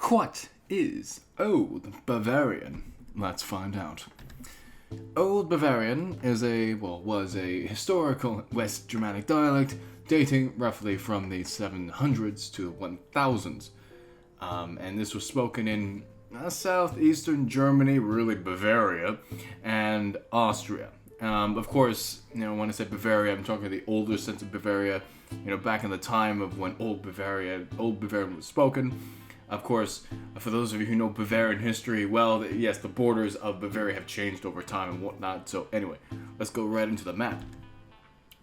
What is Old Bavarian? Let's find out. Old Bavarian was a historical West Germanic dialect dating roughly from the 700s to 1000s. And this was spoken in southeastern Germany, really Bavaria, and Austria. Of course, when I say Bavaria, I'm talking the older sense of Bavaria, back in the time of when Old Bavarian was spoken. Of course, for those of you who know Bavarian history, well, yes, the borders of Bavaria have changed over time and whatnot. So anyway, let's go right into the map.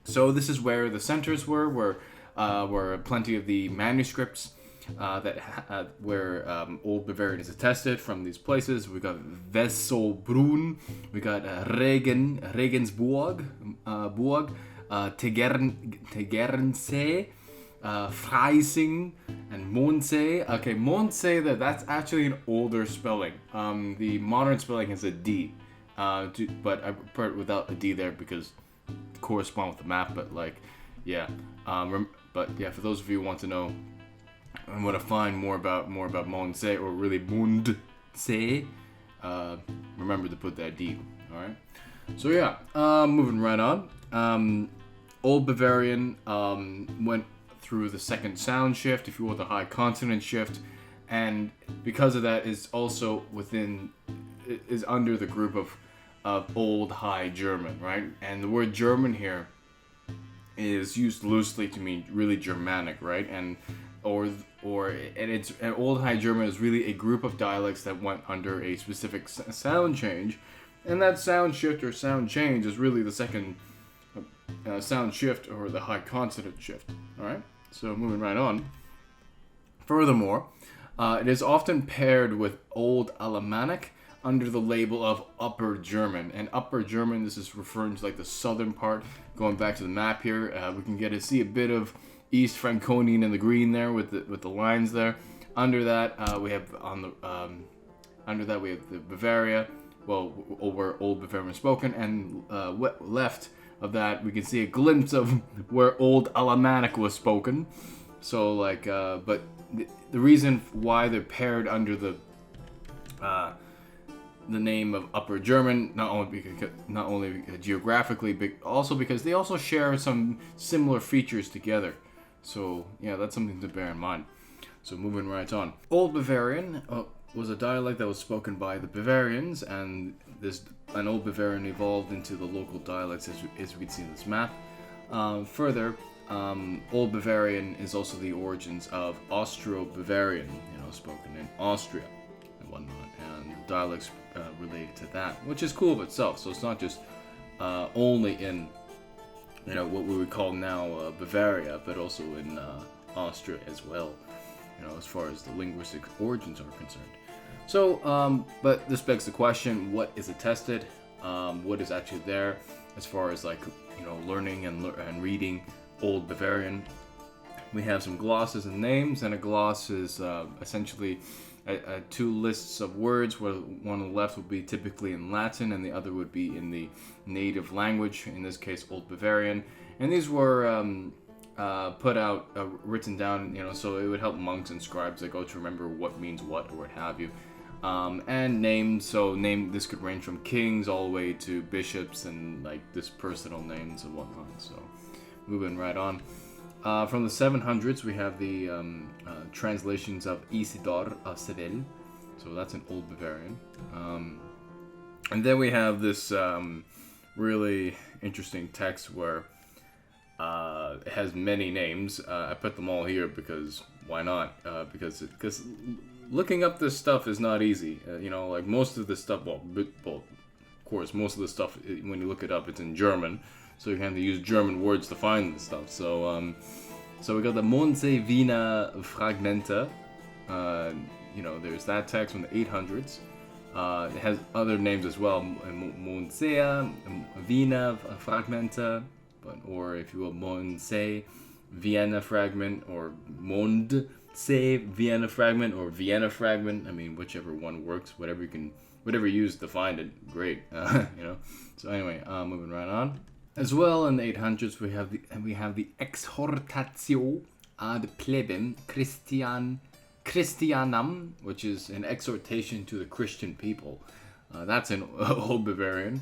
So this is where the centers were plenty of the manuscripts where Old Bavarian is attested from these places. We got Wesselbrunn, we got Regensburg, Tegernsee, Freising, and Mondsee. Okay, Mondsee, that's actually an older spelling. The modern spelling has a D, but I prefer it without a D there because it corresponds with the map. But for those of you who want to know and want to find more about Mondsee, or really Mundsee, remember to put that D. All right. So moving right on. Old Bavarian went through the second sound shift, if you will, the high consonant shift, and because of that is also is under the group of Old High German, right? And the word German here is used loosely to mean really Germanic, right? And Old High German is really a group of dialects that went under a specific sound change, and that sound shift or sound change is really the second sound shift or the high consonant shift. All right. So moving right on. Furthermore, it is often paired with Old Alemannic under the label of Upper German. And Upper German, this is referring to like the southern part. Going back to the map here, we can see a bit of East Franconian in the green there with the lines there. Under that, we have the Bavaria, where Old Bavarian was spoken, and left of that, we can see a glimpse of where Old Alemannic was spoken. So, but the reason why they're paired under the name of Upper German, not only geographically, but also because they also share some similar features together. So, that's something to bear in mind. So, moving right on. Old Bavarian was a dialect that was spoken by the Bavarians, and Old Bavarian evolved into the local dialects as we can see in this map. Further, Old Bavarian is also the origins of Austro-Bavarian, spoken in Austria and whatnot, and dialects related to that, which is cool of itself. So it's not just only in what we would call now Bavaria, but also in Austria as well, as far as the linguistic origins are concerned. So, but this begs the question: what is attested? What is actually there as far as learning and reading Old Bavarian? We have some glosses and names, and a gloss is essentially two lists of words, where one on the left would be typically in Latin and the other would be in the native language, in this case Old Bavarian. And these were put out, written down, so it would help monks and scribes to remember what means what or what have you. And names, this could range from kings all the way to bishops and just personal names and whatnot. So moving right on. From the 700s, we have the translations of Isidore of Seville. So that's an Old Bavarian. And then we have this really interesting text where it has many names. I put them all here because why not? Because looking up this stuff is not easy. Most of this stuff, of course, most of the stuff, when you look it up, it's in German. So you have to use German words to find this stuff. So we got the Mondsee Wiener Fragmente. There's that text from the 800s. It has other names as well, Mondsee Wiener Fragmente, or if you will, Mondsee Vienna Fragment, or Mondsee Vienna Fragment, or Vienna Fragment. I mean, whichever one works, whatever you use to find it, great. So anyway, moving right on. As well, in the 800s, we have the Exhortatio ad plebem Christian Christianam, which is an exhortation to the Christian people. That's in Old Bavarian.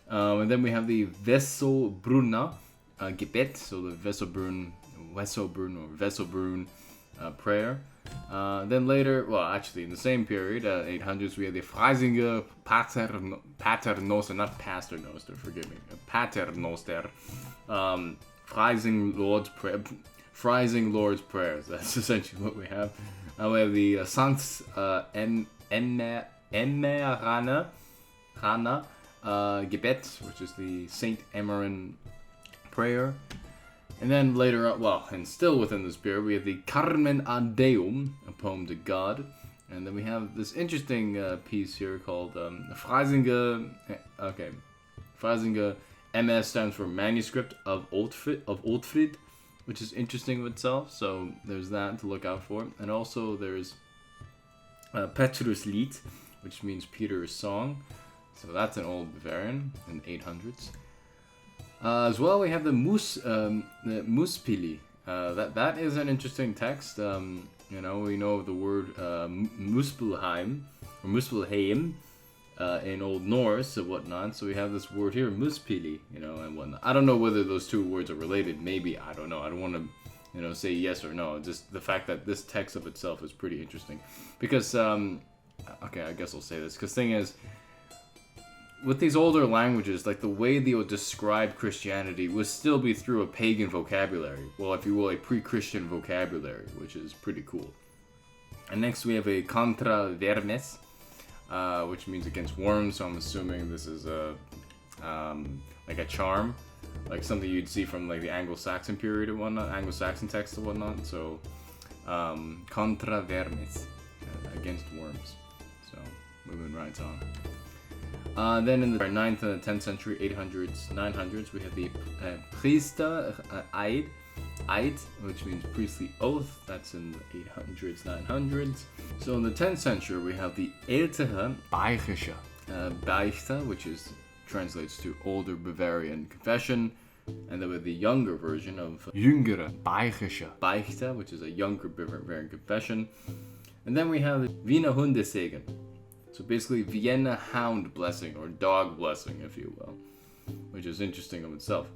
And then we have the Wesselbrunner Gebet, so the Wesselbrunn or Wesselbrunn prayer. Then later, well, actually in the same period, 800s, we have the Freisinger Paternoster, not Pasternoster, forgive me, Paternoster, Freising Lord's Prayer. Freising Lord's Prayers. That's essentially what we have. We have the Sankt Emmerana Gebet, which is the Saint Emmeran prayer. And then later on, well, and still within this period, we have the Carmen ad Deum, a poem to God. And then we have this interesting piece here called Freisinger. Freisinger MS stands for Manuscript of Oldfried, which is interesting of itself. So there's that to look out for. And also there's Petrus Lied, which means Peter's song. So that's an Old Bavarian in the 800s. As well, we have the Muspili. That is an interesting text. We know the word Muspelheim or Muspelheim in Old Norse and whatnot. So we have this word here, Muspili, and whatnot. I don't know whether those two words are related. Maybe, I don't know. I don't want to, say yes or no. Just the fact that this text of itself is pretty interesting. Because, okay, I guess I'll say this. Because thing is, with these older languages, like the way they would describe Christianity would still be through a pagan vocabulary. Well, if you will, a pre-Christian vocabulary, which is pretty cool. And next we have a contra vermes, which means against worms. So I'm assuming this is like a charm, like something you'd see from like the Anglo-Saxon period and whatnot, Anglo-Saxon texts and whatnot. So contra vermes, against worms. So moving right on. Then in the 9th and 10th century, 800s, 900s, we have the Priester Eid, which means priestly oath. That's in the 800s, 900s. So in the 10th century, we have the Ältere Bayerische Beichte, which translates to Older Bavarian Confession. And then with the younger version of Jüngere Bayerische Beichte, which is a younger Bavarian Confession. And then we have the Wiener Hundesegen. So basically Vienna Hound Blessing, or Dog Blessing, if you will, which is interesting of itself.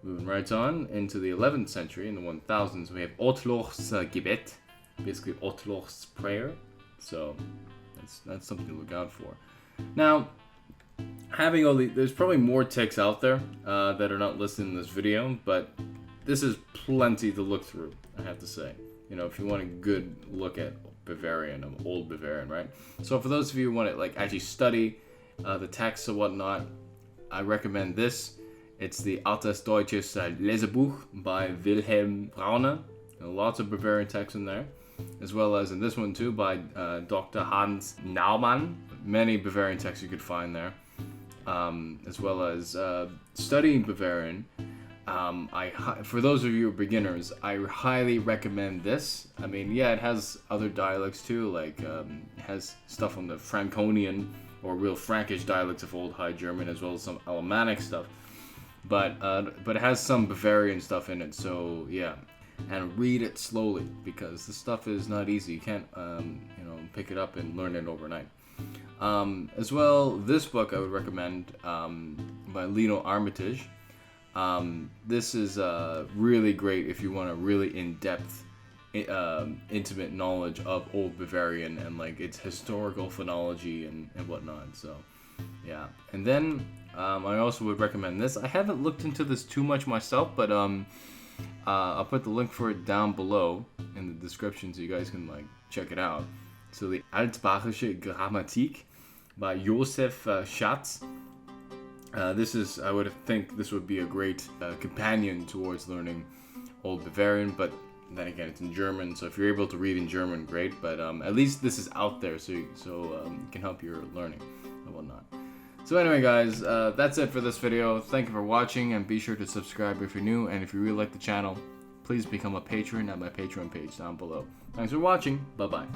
Moving right on into the 11th century, in the 1000s, we have Ottloch's Gebet, basically Ottloch's prayer. So that's something to look out for. Now, having all there's probably more texts out there that are not listed in this video, but this is plenty to look through, I have to say. If you want a good look at Bavarian, of Old Bavarian, right? So for those of you who want to actually study the texts and whatnot, I recommend this. It's the Altes Deutsches Lesebuch by Wilhelm Brauner. Lots of Bavarian texts in there, as well as in this one too by Dr. Hans Naumann. Many Bavarian texts you could find there, as well as studying Bavarian. For those of you beginners, I highly recommend this. I mean, yeah, it has other dialects too, like it has stuff on the Franconian or real Frankish dialects of Old High German, as well as some Alemannic stuff. But it has some Bavarian stuff in it, so yeah. And read it slowly, because this stuff is not easy. You can't, pick it up and learn it overnight. As well, this book I would recommend by Lino Armitage. This is really great if you want a really in-depth, intimate knowledge of Old Bavarian and like its historical phonology and whatnot. So, yeah. And then I also would recommend this. I haven't looked into this too much myself, but I'll put the link for it down below in the description so you guys can like check it out. So the Altbachische Grammatik by Josef Schatz. I would think this would be a great companion towards learning Old Bavarian, but then again, it's in German, so if you're able to read in German, great, but at least this is out there, so it can help your learning and whatnot. So anyway, guys, that's it for this video. Thank you for watching, and be sure to subscribe if you're new, and if you really like the channel, please become a patron at my Patreon page down below. Thanks for watching. Bye-bye.